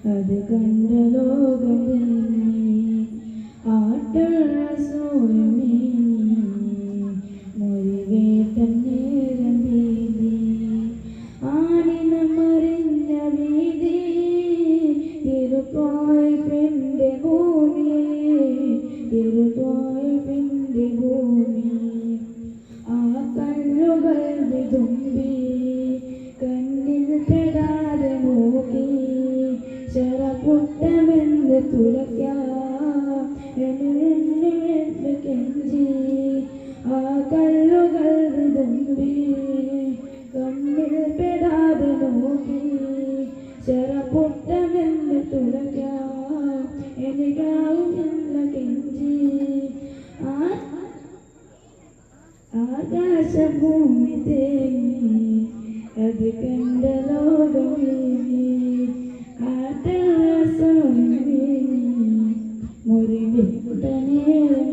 അത് കണ്ട ലോകം ആട്ടുള്ള സോയമേ മുറിവേട്ടം നേരം വീതി ആണിനമറിഞ്ഞ വീതി തിരുത്വായ്പിൻ്റെ ഭൂമി തിരുത്വായ്പിൻ്റെ ഭൂമി ആ കല്ലുകൾ വിതുമ്പി കണ്ണിൽ പെടാതെ നോക്കി ശരപുട്ടമെന്ന് തുലയ്ക്കാന്ന് കെഞ്ചി ആ കല്ലുകൾ വിതുമ്പി കണ്ണിൽ പെടാതെ നോക്കി ശരപുട്ടമെന്ന് തുലയ്ക്കാം എനിക്കാവുമെന്ന് കെഞ്ചി ആകാശഭൂമി തേങ്ങി അത് കണ്ട ലോകമേ മുറിവിട്ട നേരം